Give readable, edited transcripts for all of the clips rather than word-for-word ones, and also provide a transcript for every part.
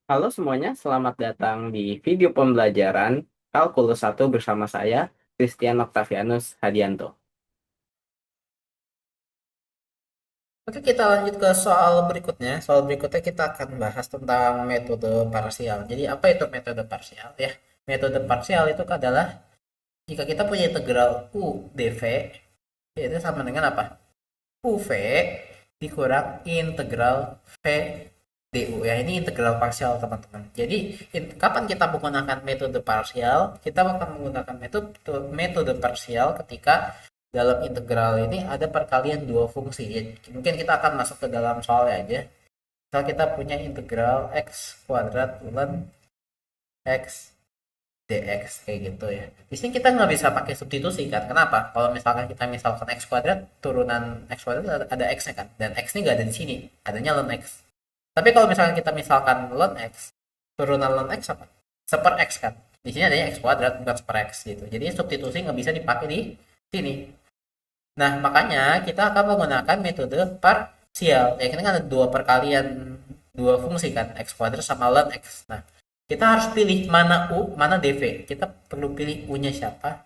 Halo semuanya, selamat datang di video pembelajaran Kalkulus 1 bersama saya, Christian Octavianus Hadianto. Oke, kita lanjut ke soal berikutnya. Soal berikutnya kita akan bahas tentang metode parsial. Jadi, apa itu metode parsial? Ya, metode parsial itu adalah jika kita punya integral U dv, yaitu sama dengan apa? UV dikurang integral V du. Ya, ini integral parsial, teman-teman. Jadi, kapan kita menggunakan metode parsial? Kita akan menggunakan metode parsial ketika dalam integral ini ada perkalian dua fungsi. Ya, mungkin kita akan masuk ke dalam soalnya aja. Misal kita punya integral x kuadrat ln x dx kayak gitu ya. Di sini kita nggak bisa pakai substitusi kan? Kenapa? Kalau misalkan x kuadrat, turunan x kuadrat ada x-nya kan, dan x ini nggak ada di sini, adanya ln x. Tapi kalau misalkan ln x, turunan ln x apa? Seper x kan. Di sini adanya x kuadrat bukan seper x gitu. Jadi substitusi nggak bisa dipakai di sini. Nah, makanya kita akan menggunakan metode parsial. Ya, kita kan ada dua perkalian dua fungsi kan, x kuadrat sama ln x. Nah, kita harus pilih mana u, mana dv. Kita perlu pilih u-nya siapa,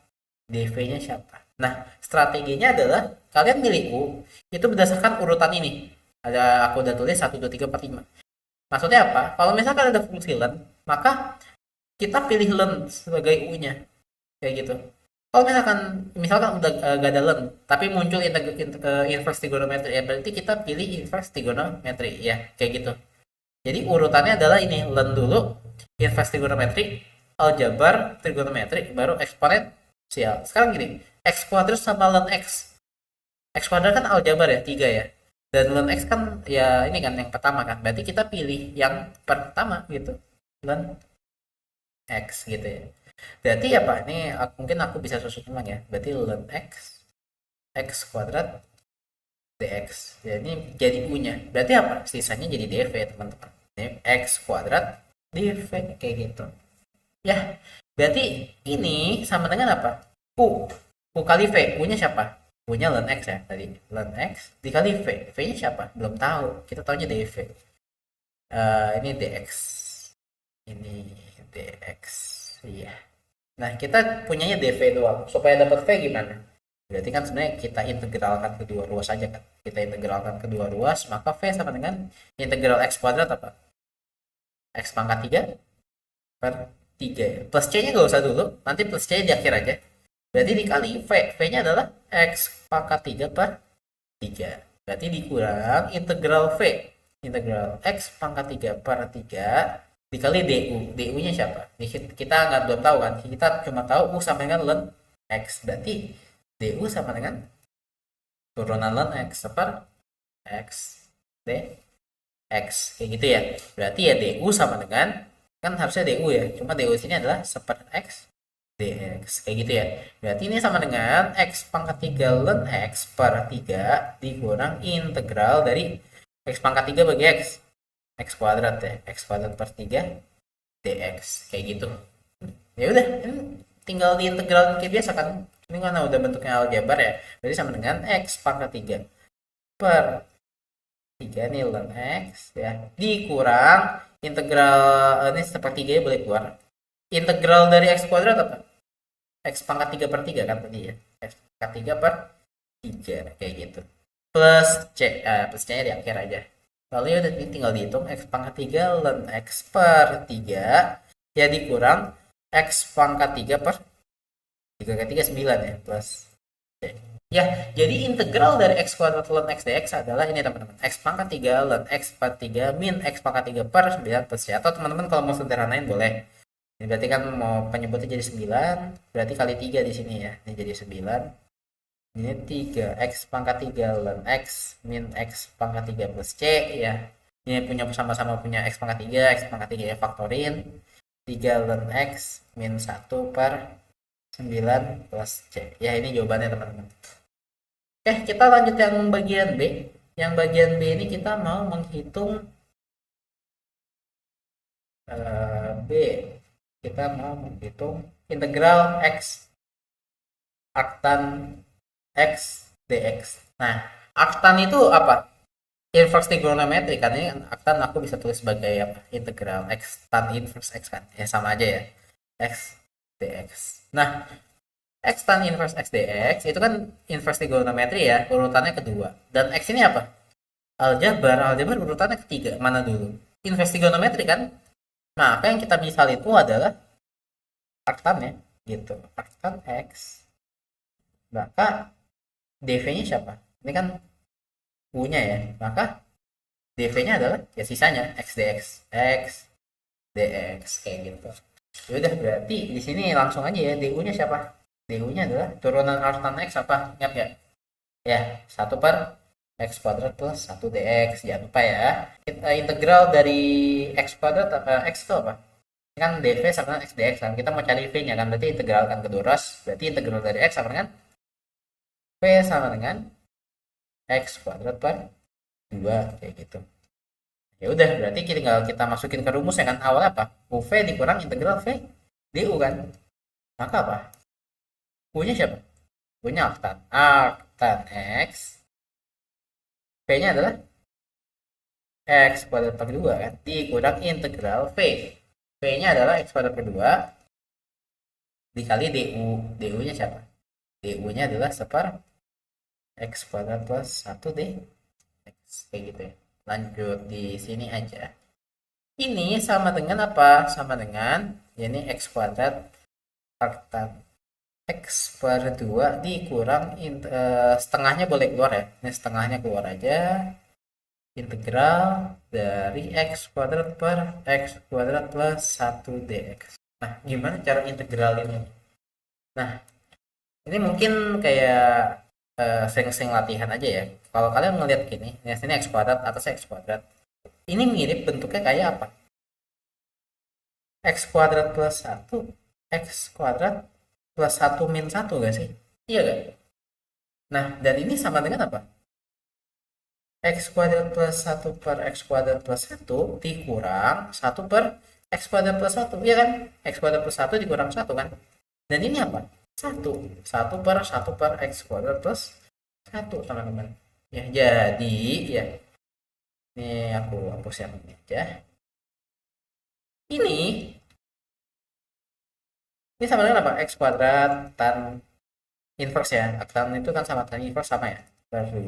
dv-nya siapa. Nah, strateginya adalah kalian pilih u itu berdasarkan urutan ini. Aku udah tulis 1 2 3 4 5. Maksudnya apa? Kalau misalkan ada fungsi ln, maka kita pilih ln sebagai u-nya kayak gitu. Kalau misalkan udah gak ada ln, tapi muncul inverse trigonometri, ya berarti kita pilih inverse trigonometri ya, kayak gitu. Jadi urutannya adalah ini, ln dulu, inverse trigonometri, aljabar trigonometri, baru eksponensial. Sekarang gini, x kuadrat sama ln x kuadrat kan aljabar ya, 3 ya. Dan ln x kan ya ini kan yang pertama kan, berarti kita pilih yang pertama gitu, ln x gitu ya. Berarti apa? Ini mungkin aku bisa susun ulang ya. Berarti ln x kuadrat dx. Ya, ini jadi u-nya. Berarti apa? Sisanya jadi dv, teman-teman. Ini x kuadrat dv kayak gitu. Ya, berarti ini sama dengan apa? U. U kali v. U-nya siapa? U-nya ln x ya tadi. Ln x dikali v. V-nya siapa? Belum tahu. Kita tahunya dv. Ini dx. Ini dx. Iya. Nah, kita punyanya dv doang. Supaya dapat v gimana? Berarti kan sebenarnya kita integralkan kedua ruas saja kan. Kita integralkan kedua ruas, maka v sama dengan integral x kuadrat apa? X pangkat 3 per 3 ya. Plus c-nya nggak usah dulu, nanti plus c di akhir aja. Berarti dikali v. V-nya adalah x pangkat 3 per 3. Berarti dikurang integral v. Integral x pangkat 3 per 3 dikali du. Du-nya siapa? Kita nggak belum tahu kan. Kita cuma tahu u sama dengan ln x. Berarti du sama dengan turunan ln x per x dx. Kayak gitu ya. Berarti ya du sama dengan, kan harusnya du ya. Cuma du sini adalah seper x dx. Kayak gitu ya. Berarti ini sama dengan x pangkat 3 ln x per 3 dikurang integral dari x pangkat 3 bagi x kuadrat ya. X kuadrat per 3 dx. Kayak gitu. Ya udah, ini tinggal diintegral kayak biasa kan. Ini karena udah bentuknya aljabar ya. Berarti sama dengan x pangkat 3 per 3 nih ln x ya. Dikurang integral, ini sepertiganya boleh keluar. Integral dari x kuadrat apa? X pangkat 3 per 3 kan tadi ya. X pangkat 3 per 3 kayak gitu. Plus plus c-nya di akhir aja. Lalu ya udah tinggal dihitung x pangkat 3 ln x per 3 ya dikurang x pangkat 3 per 3 kali 3 9 ya, plus c. Ya, jadi integral dari x kuadrat ln x dx adalah ini teman-teman. X pangkat 3 ln x per 3 min x pangkat 3 per 9 plus c. Atau teman-teman kalau mau sederhanain boleh. Ini berarti kan mau penyebutnya jadi 9, berarti kali 3 di sini ya. Ini jadi 9. Ini 3 x pangkat 3 ln x min x pangkat 3 plus c ya. Ini punya sama-sama punya x pangkat 3, x pangkat 3 ya faktorin. 3 ln x min 1 per 9 plus c. Ya, ini jawabannya teman-teman. Oke, kita lanjut yang bagian B. Yang bagian B ini kita mau menghitung B. Kita mau menghitung integral x arctan x dx. Nah, arctan itu apa? inverse trigonometri kan, ini kan aku bisa tulis sebagai apa, integral x tan inverse x kan, ya sama aja ya, x dx. Nah, x tan inverse x dx itu kan inverse trigonometri ya, urutannya kedua. Dan x ini apa? Aljabar urutannya ketiga. Mana dulu? Inverse trigonometri kan? Nah, apa yang kita misal itu adalah arctan ya, gitu. Arctan x. Maka dv-nya siapa? Ini kan u-nya ya. Maka dv-nya adalah ya sisanya x dx, x dx kayak gitu. Ya udah, berarti di sini langsung aja ya, du-nya siapa? Du-nya adalah turunan arctan x apa? Ingat ya? Ya, 1 per x kuadrat plus 1 dx. Jangan lupa ya. Kita integral dari x kuadrat x itu apa? Ini kan dv sama dengan x dx kan. Kita mau cari v-nya kan. Berarti integral kan kedua ras. Berarti integral dari x sama dengan v sama dengan x kuadrat per 2 kayak gitu. Ya udah, berarti tinggal kita masukin ke rumusnya kan. Awalnya apa? uv dikurang integral v du kan. Maka apa? U-nya siapa? U-nya arctan. Arctan x. V-nya adalah x kuadrat per 2 kan, dikurang integral v. V-nya adalah x kuadrat per 2 dikali du. Du-nya siapa? Du-nya adalah seper x kuadrat plus 1 dx. Kayak gitu ya. Lanjut di sini aja. Ini sama dengan apa? Sama dengan ini x kuadrat arctan x per 2 dikurang setengahnya boleh keluar ya. Ini setengahnya keluar aja. Integral dari x kuadrat per x kuadrat plus 1 dx. Nah, gimana cara integral ini? Nah, ini mungkin kayak sering-sering latihan aja ya. Kalau kalian ngeliat gini, ya sini x kuadrat, atasnya x kuadrat. Ini mirip bentuknya kayak apa? X kuadrat plus 1, x kuadrat plus 1 min 1 gak sih? Iya gak? Nah, dan ini sama dengan apa? X kuadrat plus 1 per x kuadrat plus 1 dikurang 1 per x kuadrat plus 1. Iya kan? X kuadrat plus 1 dikurang 1 kan? Dan ini apa? 1. 1 per x kuadrat plus 1, teman-teman. Ya, jadi ya. Ini aku hapus yang ini aja. Ini sama dengan apa? X kuadrat tan inverse ya. Tan itu kan sama tan inverse sama ya. Per 2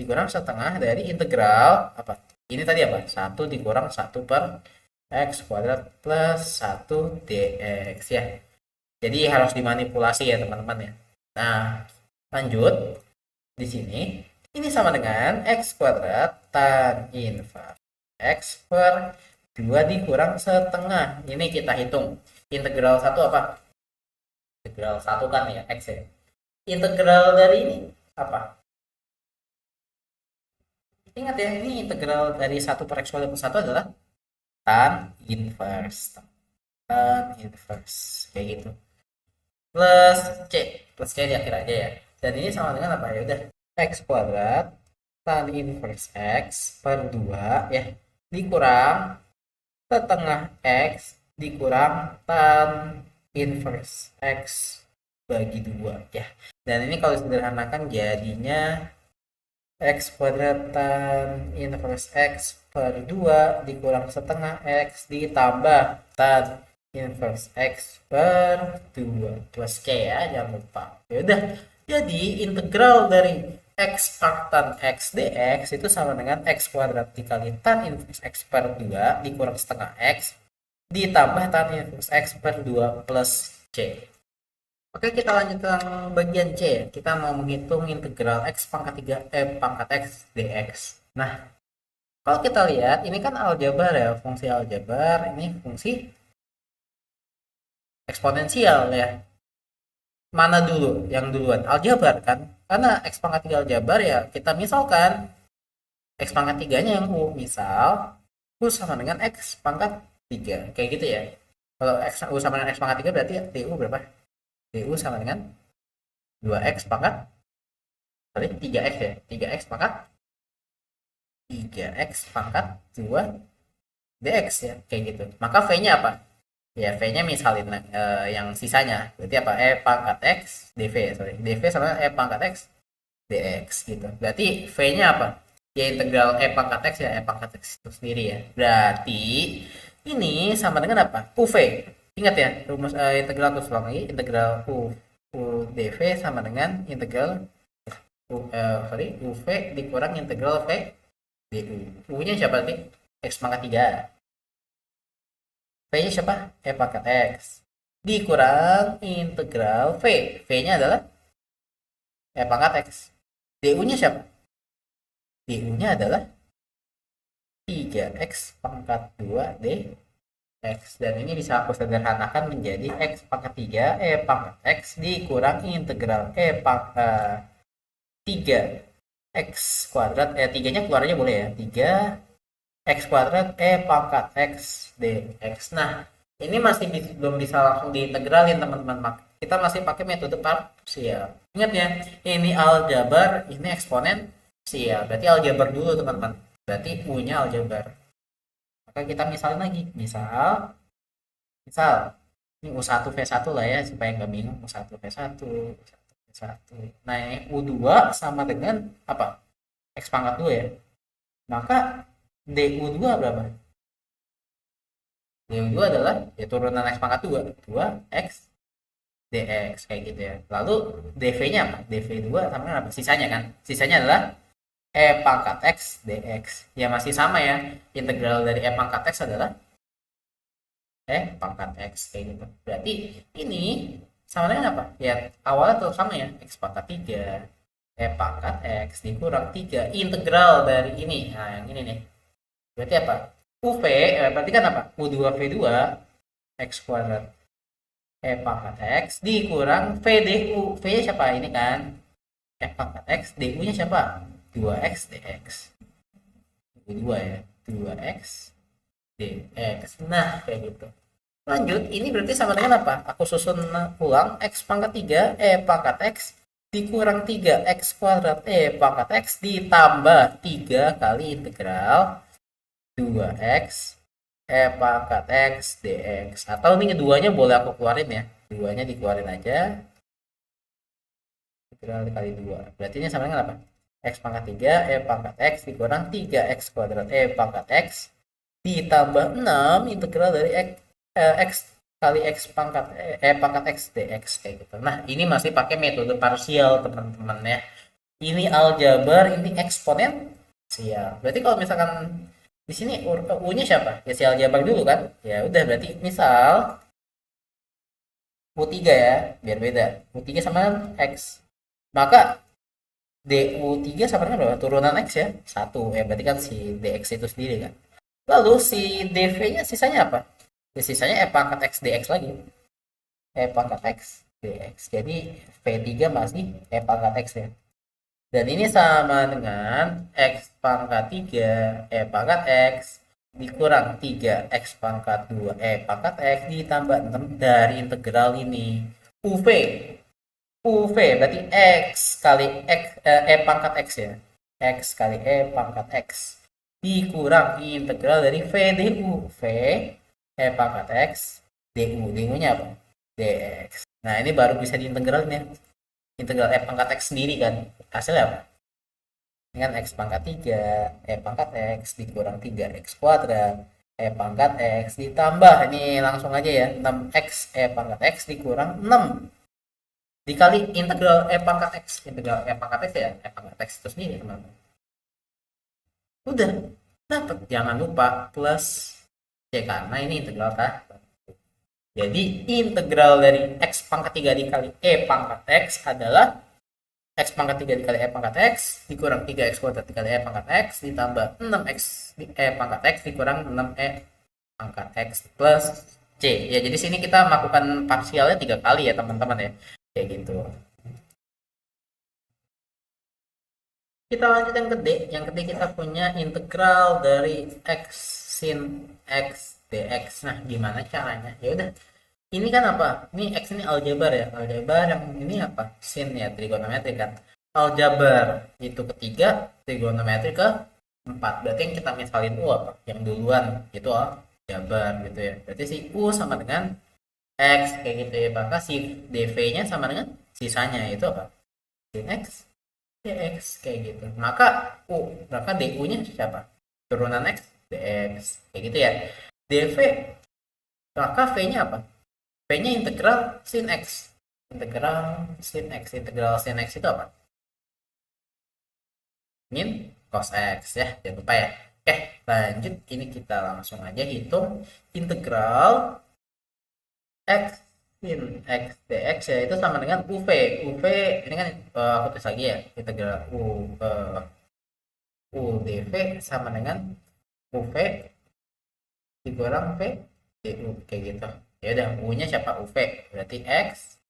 dikurang setengah dari integral apa? Ini tadi apa? 1 dikurang 1 per x kuadrat plus 1 dx ya. Jadi harus dimanipulasi ya teman-teman ya. Nah, lanjut di sini. Ini sama dengan x kuadrat tan inverse x per 2 dikurang setengah. Ini kita hitung. Integral 1 apa? Integral 1 kan ya, x ya. Integral dari ini apa? Ingat ya, ini integral dari 1 per x kuadrat plus 1 adalah tan inverse. Tan inverse. Kayak gitu. Plus C. Plus C di akhir aja ya. Dan ini sama dengan apa ya? Udah. X kuadrat tan inverse x per 2 ya. Dikurang setengah x dikurang tan inverse x bagi 2 ya. Dan ini kalau sederhanakan jadinya x kuadrat tan inverse x per 2 dikurang setengah x ditambah tan inverse x per 2 plus c ya, jangan lupa. Ya udah, jadi integral dari x arctan x dx itu sama dengan x kuadrat dikali tan inverse x per 2 dikurang setengah x ditambah tan inverse x per 2 plus c. Oke, kita lanjut ke bagian C. Kita mau menghitung integral x pangkat 3 pangkat x dx. Nah, kalau kita lihat ini kan aljabar ya, fungsi aljabar, ini fungsi eksponensial ya. Mana dulu yang duluan? Aljabar kan? Karena x pangkat 3 aljabar ya, kita misalkan x pangkat 3-nya yang u. Misal u sama dengan x pangkat 3. Kayak gitu ya. Kalau x u sama dengan x pangkat 3 berarti du berapa? Du sama dengan 2x pangkat 3x ya. 3x pangkat 2 dx ya. Kayak gitu. Maka v-nya apa? Ya, v-nya misalin yang sisanya. Berarti apa? E pangkat x dv. Sorry. dv sama e pangkat x dx gitu. Berarti v-nya apa? Ya integral E pangkat X ya, E pangkat X itu sendiri ya. Berarti ini sama dengan apa? UV. Ingat ya, rumus integral aku ulang lagi, integral U dV sama dengan integral UV dikurang integral V du. U-nya siapa tadi? X pangkat 3. V-nya siapa? E pangkat X. Dikurang integral V. V-nya adalah E pangkat X. Du-nya siapa? Du-nya adalah 3x pangkat 2 dx. Dan ini bisa aku sederhanakan menjadi x pangkat 3 e pangkat x dikurang integral e pangkat 3 x kuadrat. 3-nya keluarnya boleh ya. 3 x kuadrat e pangkat x dx. Nah, ini masih belum bisa langsung diintegralin teman-teman. Kita masih pakai metode parsial. Ingat ya, ini aljabar, ini eksponensial. Berarti aljabar dulu teman-teman. Berarti U-nya aljabar. Maka kita misalin lagi. Misal ini U1 V1 lah ya, supaya nggak bingung. U1 V1, U1 V1. Nah, yang U2 sama dengan apa? X pangkat 2 ya. Maka DU2 berapa? DU2 adalah ya turunan X pangkat 2. 2X dx kayak gitu ya. Lalu dv-nya apa? dv2 sama dengan apa? Sisanya kan? Sisanya adalah e pangkat x dx. Ya masih sama ya. Integral dari e pangkat x adalah e pangkat x kayak gitu. Berarti ini sama dengan apa? Ya awalnya tetap sama ya. X pangkat 3 e pangkat x dikurang 3 integral dari ini. Nah, yang ini nih. Berarti apa? UV berarti kan apa? U2V2 x kuadrat e pangkat x dikurang V du. V nya siapa? Ini kan e pangkat x, du nya siapa? 2x dx. 2 ya, 2x dx. Nah, kayak gitu. Lanjut, ini berarti sama dengan apa? Aku susun ulang, x pangkat 3 e pangkat x dikurang 3x kuadrat e pangkat x ditambah 3 kali integral 2x e pangkat x dx. Atau ini keduanya boleh aku keluarin ya. Duanya dikeluarin aja. Integral kali 2. Berarti ini sama dengan apa? X pangkat 3 e pangkat x dikurang 3x kuadrat e pangkat x ditambah 6 integral dari x kali x pangkat pangkat x dx kayak gitu. Nah, ini masih pakai metode parsial teman-teman ya. Ini aljabar, ini eksponensial. Berarti kalau misalkan di sini U-nya siapa? Ya si aljabar dulu kan? Ya udah berarti misal U3 ya, biar beda. U3 sama X. Maka DU3 sama dengan berapa? Turunan X ya? 1. Ya berarti kan si DX itu sendiri kan. Lalu si DV-nya sisanya apa? Ya, sisanya E pangkat X DX lagi. E pangkat X DX. Jadi V3 masih E pangkat X ya. Dan ini sama dengan X pangkat 3 E pangkat X dikurang 3 X pangkat 2 E pangkat X ditambah 6 dari integral ini. UV. UV berarti X kali X, E pangkat X ya. X kali E pangkat X dikurang integral dari V du. V E pangkat X du. Du-nya apa? dx. Nah, ini baru bisa diintegralin ya. Integral E pangkat X sendiri kan. Hasilnya apa? Dengan X pangkat 3 E pangkat X dikurang 3X kuadrat E pangkat X ditambah, ini langsung aja ya, 6X E pangkat X dikurang 6 dikali integral E pangkat X. Integral E pangkat X ya, E pangkat X itu sendiri teman-teman. Udah dapat. Jangan lupa plus C karena ini integral kan. Jadi integral dari X pangkat 3 dikali E pangkat X adalah X pangkat 3 dikali E pangkat X dikurang 3X kuadrat dikali E pangkat X ditambah 6X E pangkat X dikurang 6E pangkat X plus C. Ya, jadi sini kita melakukan parsialnya 3 kali ya teman-teman ya. Kayak gitu. Kita lanjut yang D. Yang D kita punya integral dari X sin X dx. Nah, gimana caranya? Ya udah. Ini kan apa? Ini X ini aljabar ya. Aljabar yang ini apa? Sin ya, trigonometri kan. Aljabar itu ketiga, trigonometri ke 4. Berarti yang kita misalin U apa? Yang duluan itu aljabar gitu ya. Berarti si U sama dengan X kayak gitu ya. Maka si dv-nya sama dengan sisanya itu apa? Sin X dx kayak gitu. Maka du-nya siapa? Turunan x dx kayak gitu ya. dv, maka v-nya apa? V-nya integral sin x. Integral sin x itu apa? Min cos x ya, jangan lupa ya. Oke, lanjut. Ini kita langsung aja hitung integral x sin x dx ya, itu sama dengan uv. Uv ini kan aku tulis lagi ya, integral u dv sama dengan uv dikurang v du kayak gitu. Ya udah, u-nya siapa? Uv. Berarti x,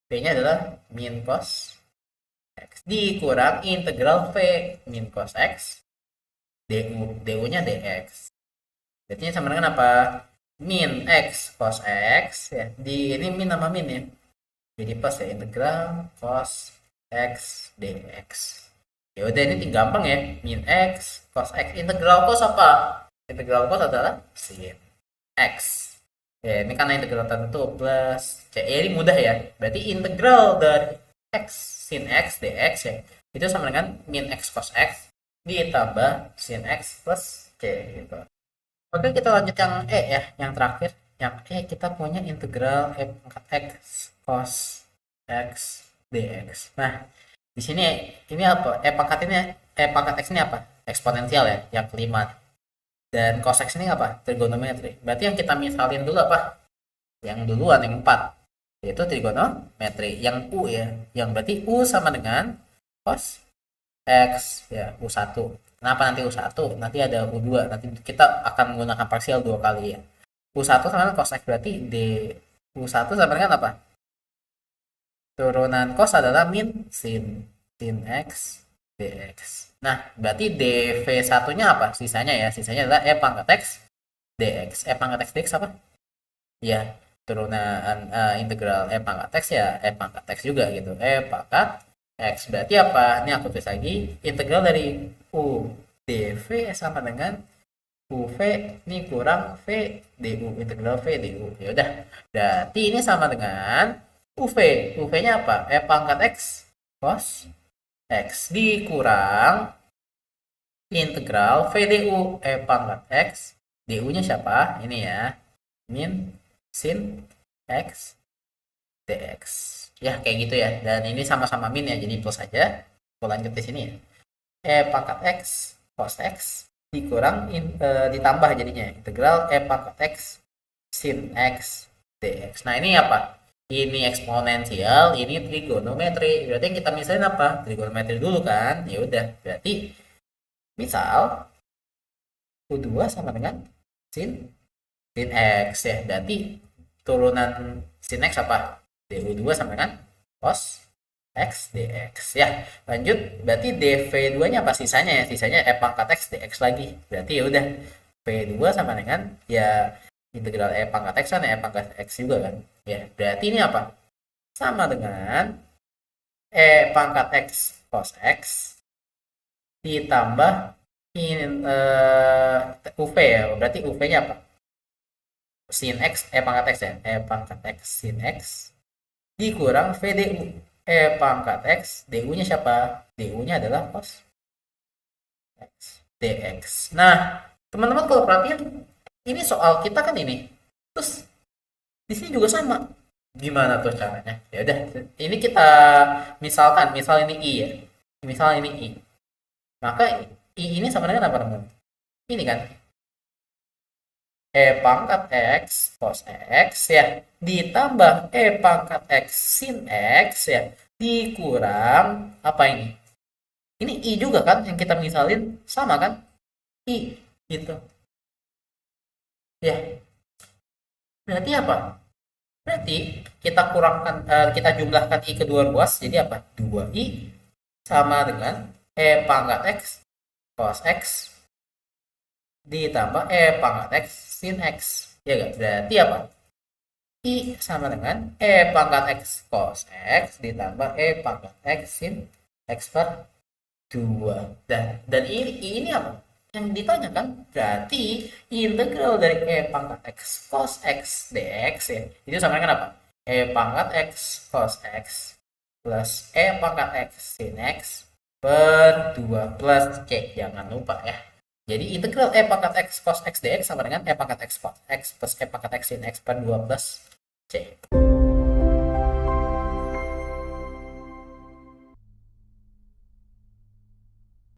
v-nya adalah min cos x dikurang integral v min cos x du-nya dx. Berarti sama dengan apa? Min x cos x ya. Di ini min sama min ya. Jadi pas ya, integral cos x dx. Ya udah, ini gampang ya. Min x cos x, integral cos apa? Integral cos adalah sin x. Ya, ini karena integral tertentu plus c. Ya, ini mudah ya. Berarti integral dari x sin x dx ya, itu sama dengan min x cos x ditambah sin x plus c gitu. Oke, kita lanjut yang E ya, yang terakhir. Yang E kita punya integral E pangkat X cos X dx. Nah, di sini ini apa? E pangkat X ini apa? Eksponensial ya, yang kelima. Dan cos X ini apa? Trigonometri. Berarti yang kita misalin dulu apa? Yang duluan, yang 4. Yaitu trigonometri. Yang U ya. Yang berarti U sama dengan cos X ya, U1. Kenapa nanti U1? Nanti ada U2. Nanti kita akan menggunakan parsial 2 kali ya. U1 sama dengan cos X, berarti D U1 sama dengan apa? Turunan cos adalah min sin X dx. Nah, berarti dv1-nya apa? Sisanya ya. Sisanya adalah E pangkat X dx. E pangkat X dx apa? Ya, turunan integral E pangkat X ya, E pangkat X juga gitu. E pangkat X berarti apa? Ini aku tulis lagi, integral dari U dv sama dengan UV ini kurang V du, integral V du. Ya udah. Berarti ini sama dengan UV. UV-nya apa? E pangkat X cos X dikurang integral V du. E pangkat X du-nya siapa? Ini ya. Min sin X dx. Ya, kayak gitu ya. Dan ini sama-sama min ya, jadi plus saja. Aku lanjut di sini ya. E pangkat X cos X dikurang ditambah jadinya integral E pangkat X sin X dx. Nah, ini apa? Ini eksponensial, ini trigonometri. Berarti yang kita misalin apa? Trigonometri dulu kan? Ya udah, berarti misal U2 sama dengan sin X ya. Berarti turunan sin X apa? Du2 sama dengan cos X dx ya. Lanjut, berarti dv2-nya apa? Sisanya ya, sisanya E pangkat X dx lagi. Berarti ya udah, v2 sama dengan ya integral E pangkat X kan, E pangkat X juga kan. Ya, berarti ini apa? Sama dengan E pangkat X cos X ditambah UV ya. Berarti UV-nya apa? Sin X, E pangkat X ya. E pangkat X sin X dikurang V du. E pangkat X, du-nya siapa? Du-nya adalah cos X dx. Nah, teman-teman kalau perhatian, ini soal kita kan ini. Terus di sini juga sama. Gimana tuh caranya? Ya udah, ini kita misalkan, misal ini I ya. Misal ini I. Maka I ini sama dengan apa, teman? Ini kan E pangkat X cos X ya ditambah E pangkat X sin X ya dikurang apa ini? Ini I juga kan yang kita misalin, sama kan? I gitu. Ya. Berarti apa? Berarti kita kurangkan, kita jumlahkan I kedua ruas, jadi apa? 2I sama dengan E pangkat X cos X ditambah E pangkat X sin X. Ya gak? Berarti apa? I sama dengan E pangkat X cos X ditambah E pangkat X sin X per 2. Dan ini apa? Yang ditanyakan berarti integral dari E pangkat X cos X dx ya. Itu sama dengan apa? E pangkat X cos X plus E pangkat X sin X per 2 plus C. Jangan lupa ya. Jadi integral E pangkat X cos X dx sama dengan E pangkat X cos X plus E pangkat X sin X per 2 plus C.